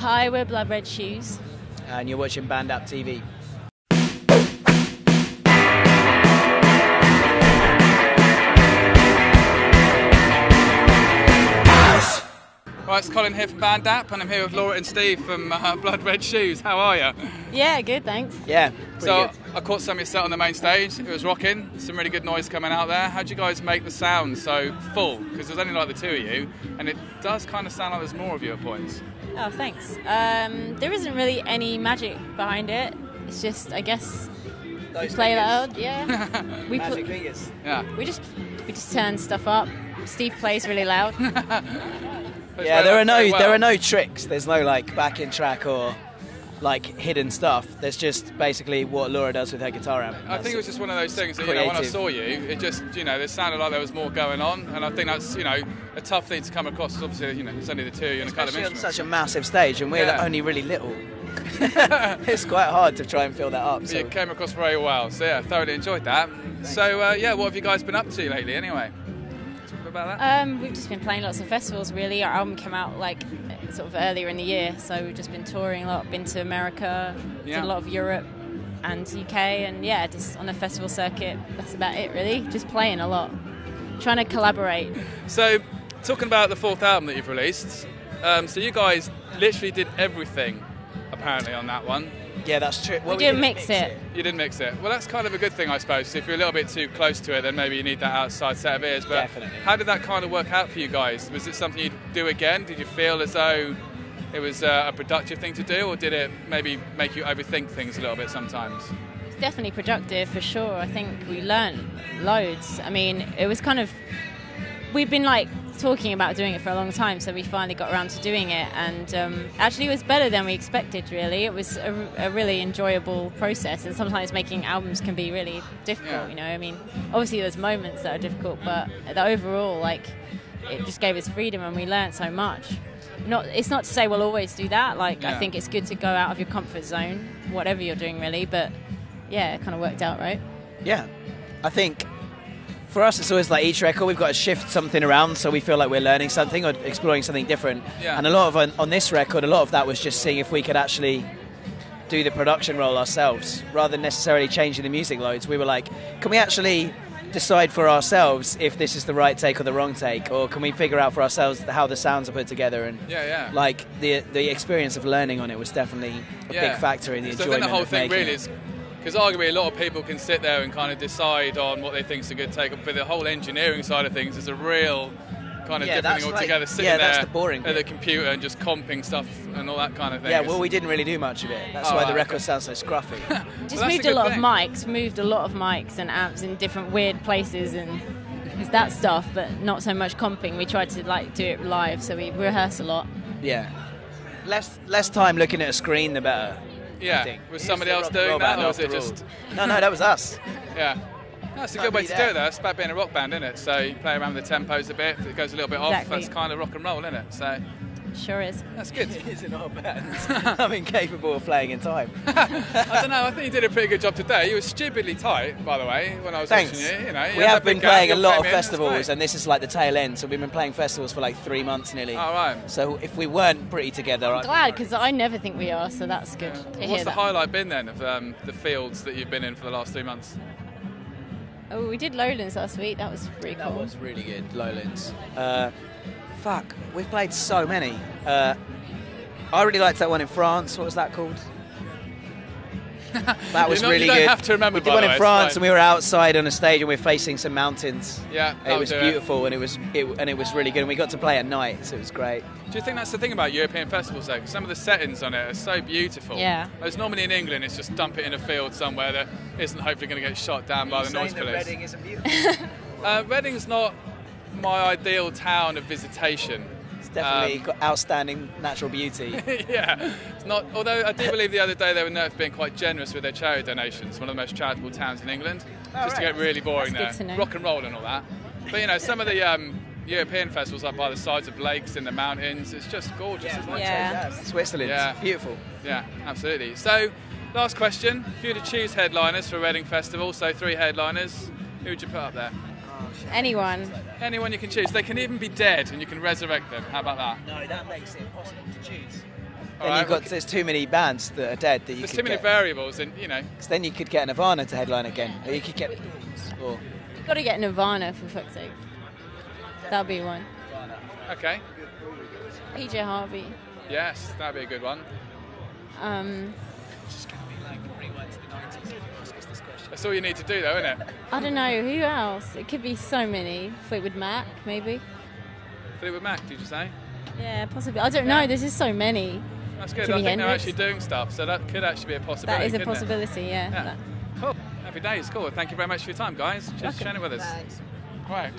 Hi, we're Blood Red Shoes. And you're watching BandApp TV. Right, it's Colin here from BandApp, and I'm here with Laura and Steve from Blood Red Shoes. How are you? Yeah, good, thanks. Yeah, so good. I caught some of your set on the main stage. It was rocking. Some really good noise coming out there. How'd you guys make the sound so full? Because there's only like the two of you, and it does kind of sound like there's more of you at points. Oh, thanks. There isn't really any magic behind it. It's just, I guess, we play loud. Yeah. Magic fingers. Yeah. We just turn stuff up. Steve plays really loud. Yeah, there are no tricks. There's no like backing track or like hidden stuff. There's just basically what Laura does with her guitar amp. I think it was just one of those things that, when I saw you, it just, there sounded like there was more going on, and I think that's, a tough thing to come across. Obviously, it's only the two of you and a couple of instruments. On such a massive stage, and we're only really little. It's quite hard to try and fill that up. So. It came across very well, so yeah, thoroughly enjoyed that. Thanks. So what have you guys been up to lately anyway? About that? We've just been playing lots of festivals really. Our album came out like sort of earlier in the year, so we've just been touring a lot, been to America, did a lot of Europe and UK, and just on the festival circuit. That's about it really, just playing a lot, trying to collaborate. So talking about the fourth album that you've released, so you guys literally did everything apparently on that one. Yeah, that's true. Well, we didn't mix it. You didn't mix it. Well, that's kind of a good thing, I suppose. If you're a little bit too close to it, then maybe you need that outside set of ears. But definitely. How did that kind of work out for you guys? Was it something you'd do again? Did you feel as though it was a productive thing to do, or did it maybe make you overthink things a little bit sometimes? It's definitely productive, for sure. I think we learned loads. I mean, it was kind of... We've been talking about doing it for a long time, so we finally got around to doing it, and actually it was better than we expected really. It was a really enjoyable process, and sometimes making albums can be really difficult, I mean, obviously there's moments that are difficult, but the overall, it just gave us freedom and we learned so much. It's not to say we'll always do that, I think it's good to go out of your comfort zone, whatever you're doing really, but yeah, it kind of worked out, right? Yeah, I think for us, it's always like each record, we've got to shift something around so we feel like we're learning something or exploring something different. Yeah. And a lot of on this record, a lot of that was just seeing if we could actually do the production role ourselves rather than necessarily changing the music loads. We were like, can we actually decide for ourselves if this is the right take or the wrong take, or can we figure out for ourselves how the sounds are put together? And the experience of learning on it was definitely a big factor in the enjoyment. So I think the whole thing really is, because arguably a lot of people can sit there and kind of decide on what they think is a good take, but the whole engineering side of things is a real kind of different thing altogether. Sitting there at the computer and just comping stuff and all that kind of thing. Yeah, well, we didn't really do much of it. That's why the record sounds so scruffy. Just moved a lot of mics and amps in different weird places and that stuff, but not so much comping. We tried to do it live, so we rehearse a lot. Yeah, less time looking at a screen, the better. Yeah, was somebody else doing that, or was it just... No, that was us. Yeah. That's a good way to do it, though. It's about being a rock band, isn't it? So you play around with the tempos a bit, if it goes a little bit off, that's kind of rock and roll, isn't it? So sure is. That's good. It is in our band. I'm incapable of playing in time. I don't know, I think you did a pretty good job today. You were stupidly tight, by the way, when I was watching you. We have been playing a lot of festivals, and this is like the tail end, so we've been playing festivals for 3 months nearly. Oh, right. So if we weren't pretty together... I'm glad, because I never think we are, so that's good to hear. What's the highlight been then of the fields that you've been in for the last 3 months? Oh, we did Lowlands last week. That was pretty cool. That was really good, Lowlands. We've played so many. I really liked that one in France. What was that called? That was really good. You don't have to remember. We did one in France, and we were outside on a stage, and we were facing some mountains. Yeah, it was beautiful, and it was really good. And we got to play at night, so it was great. Do you think that's the thing about European festivals, though? 'Cause some of the settings on it are so beautiful. Yeah. Whereas normally in England, it's just dump it in a field somewhere that isn't hopefully going to get shot down by the noise police. Reading isn't beautiful. Reading's not my ideal town of visitation. It's definitely got outstanding natural beauty. Yeah, it's not. Although I do believe the other day they were known for being quite generous with their charity donations. One of the most charitable towns in England. Just to get really boring there, rock and roll and all that. But some of the European festivals up by the sides of lakes in the mountains, it's just gorgeous. Isn't it? Yeah. Switzerland. Yeah, beautiful. Yeah, absolutely. So, last question: if you were to choose headliners for Reading Festival, so 3 headliners, who would you put up there? Anyone. Anyone you can choose. They can even be dead and you can resurrect them. How about that? No, that makes it impossible to choose. there's too many bands that are dead that you There's could too many variables, and you know. Because then you could get Nirvana to headline again, or you could get the Doors. Or you've got to get Nirvana for fuck's sake. That'll be one. Okay. PJ Harvey. Yes, that'd be a good one. That's all you need to do, though, isn't it? I don't know. Who else? It could be so many. Fleetwood Mac, maybe. Fleetwood Mac, did you say? Yeah, possibly. I don't know. There's just so many. That's good. Jimi I think Hendrix. they're actually doing stuff, so that could actually be a possibility. That is a possibility, yeah. Cool. Happy days. Cool. Thank you very much for your time, guys. Cheers for sharing it with us. Thanks. Right.